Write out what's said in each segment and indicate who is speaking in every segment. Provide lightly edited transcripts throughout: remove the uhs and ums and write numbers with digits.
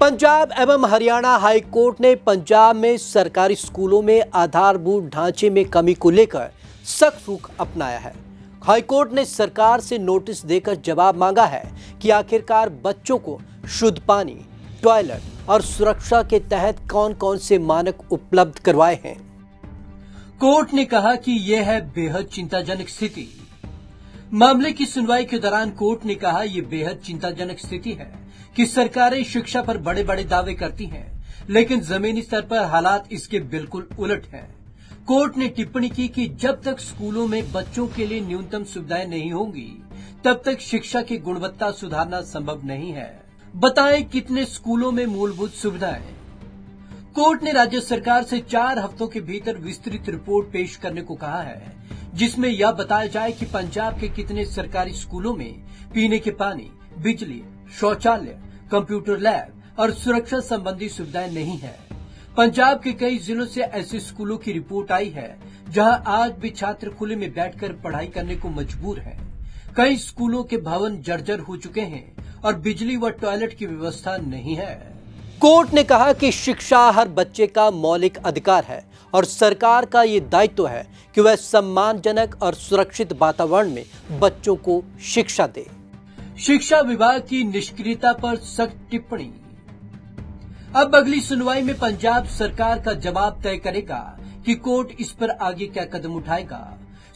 Speaker 1: पंजाब एवं Haryana high court ने पंजाब में सरकारी स्कूलों में आधारभूत ढांचे में कमी को लेकर सख्त रुख अपनाया है। हाई कोर्ट ने सरकार से नोटिस देकर जवाब मांगा है कि आखिरकार बच्चों को शुद्ध पानी, टॉयलेट और सुरक्षा के तहत कौन कौन से मानक उपलब्ध करवाए हैं। कोर्ट ने कहा कि यह है बेहद चिंताजनक स्थिति। मामले की सुनवाई के दौरान कोर्ट ने कहा यह बेहद चिंताजनक स्थिति है कि सरकारें शिक्षा पर बड़े बड़े दावे करती हैं, लेकिन जमीनी स्तर पर हालात इसके बिल्कुल उलट हैं। कोर्ट ने टिप्पणी की कि जब तक स्कूलों में बच्चों के लिए न्यूनतम सुविधाएं नहीं होंगी, तब तक शिक्षा की गुणवत्ता सुधारना संभव नहीं है। बताएं कितने स्कूलों में मूलभूत सुविधाएं। कोर्ट ने राज्य सरकार से 4 हफ्तों के भीतर विस्तृत रिपोर्ट पेश करने को कहा है, जिसमें यह बताया जाए कि पंजाब के कितने सरकारी स्कूलों में पीने के पानी, बिजली, शौचालय, कंप्यूटर लैब और सुरक्षा संबंधी सुविधाएं नहीं है। पंजाब के कई जिलों से ऐसे स्कूलों की रिपोर्ट आई है जहां आज भी छात्र खुले में बैठकर पढ़ाई करने को मजबूर हैं। कई स्कूलों के भवन जर्जर हो चुके हैं और बिजली व टॉयलेट की व्यवस्था नहीं है। कोर्ट ने कहा कि शिक्षा हर बच्चे का मौलिक अधिकार है और सरकार का ये दायित्व है कि वह सम्मानजनक और सुरक्षित वातावरण में बच्चों को शिक्षा दे। शिक्षा विभाग की निष्क्रियता पर सख्त टिप्पणी। अब अगली सुनवाई में पंजाब सरकार का जवाब तय करेगा कि कोर्ट इस पर आगे क्या कदम उठाएगा।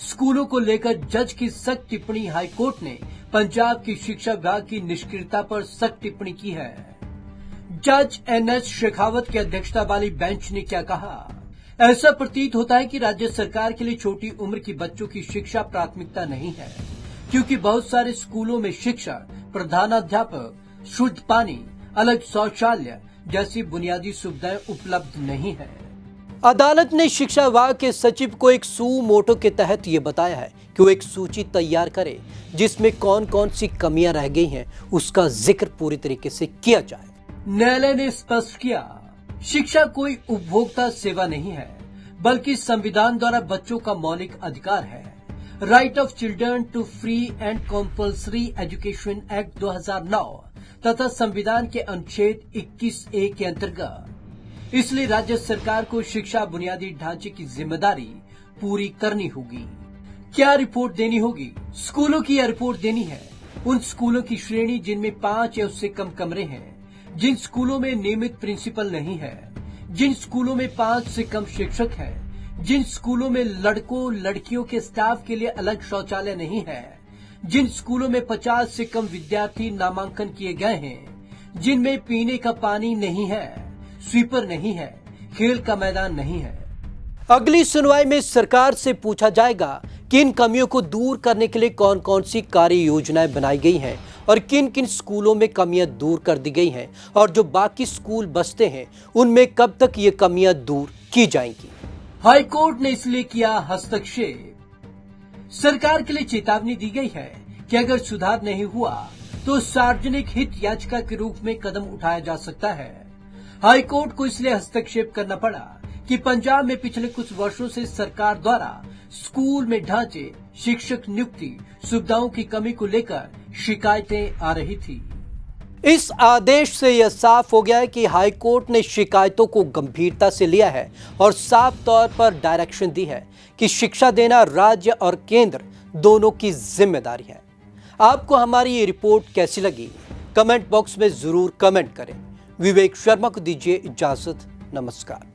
Speaker 1: स्कूलों को लेकर जज की सख्त टिप्पणी। हाई कोर्ट ने पंजाब की शिक्षा विभाग की निष्क्रियता पर सख्त टिप्पणी की है। जज NS शेखावत की अध्यक्षता वाली बेंच ने क्या कहा। ऐसा प्रतीत होता है कि राज्य सरकार के लिए छोटी उम्र की बच्चों की शिक्षा प्राथमिकता नहीं है, क्योंकि बहुत सारे स्कूलों में शिक्षक, प्रधानाध्यापक, शुद्ध पानी, अलग शौचालय जैसी बुनियादी सुविधाएं उपलब्ध नहीं है। अदालत ने शिक्षा विभाग के सचिव को एक सुमोटो के तहत ये बताया है कि वो एक सूची तैयार करे जिसमें कौन कौन सी कमियां रह गई हैं उसका जिक्र पूरी तरीके से किया जाए। न्यायालय ने स्पष्ट किया, शिक्षा कोई उपभोक्ता सेवा नहीं है, बल्कि संविधान द्वारा बच्चों का मौलिक अधिकार है। Right of children to free and compulsory education act 2009 तथा संविधान के अनुच्छेद 21A के अंतर्गत। इसलिए राज्य सरकार को शिक्षा बुनियादी ढांचे की जिम्मेदारी पूरी करनी होगी। क्या रिपोर्ट देनी होगी? स्कूलों की यह रिपोर्ट देनी है। उन स्कूलों की श्रेणी जिनमें 5 या उससे कम कमरे हैं, जिन स्कूलों में नियमित प्रिंसिपल नहीं है, जिन स्कूलों में 5 से कम शिक्षक हैं, जिन स्कूलों में लड़कों लड़कियों के स्टाफ के लिए अलग शौचालय नहीं है, जिन स्कूलों में 50 से कम विद्यार्थी नामांकन किए गए हैं, जिनमें पीने का पानी नहीं है, स्वीपर नहीं है, खेल का मैदान नहीं है। अगली सुनवाई में सरकार से पूछा जाएगा कि इन कमियों को दूर करने के लिए कौन कौन सी कार्य योजनाएं बनाई गई हैं और किन किन स्कूलों में कमियां दूर कर दी गई हैं और जो बाकी स्कूल बचते हैं उनमें कब तक ये कमियां दूर की जाएंगी। हाई कोर्ट ने इसलिए किया हस्तक्षेप। सरकार के लिए चेतावनी दी गई है कि अगर सुधार नहीं हुआ तो सार्वजनिक हित याचिका के रूप में कदम उठाया जा सकता है। हाई कोर्ट को इसलिए हस्तक्षेप करना पड़ा कि पंजाब में पिछले कुछ वर्षों से सरकार द्वारा स्कूल में ढांचे, शिक्षक नियुक्ति, सुविधाओं की कमी को लेकर शिकायतें आ रही थी। इस आदेश से यह साफ हो गया है कि हाई कोर्ट ने शिकायतों को गंभीरता से लिया है और साफ तौर पर डायरेक्शन दी है कि शिक्षा देना राज्य और केंद्र दोनों की जिम्मेदारी है। आपको हमारी ये रिपोर्ट कैसी लगी? कमेंट बॉक्स में जरूर कमेंट करें। विवेक शर्मा को दीजिए इजाजत। नमस्कार।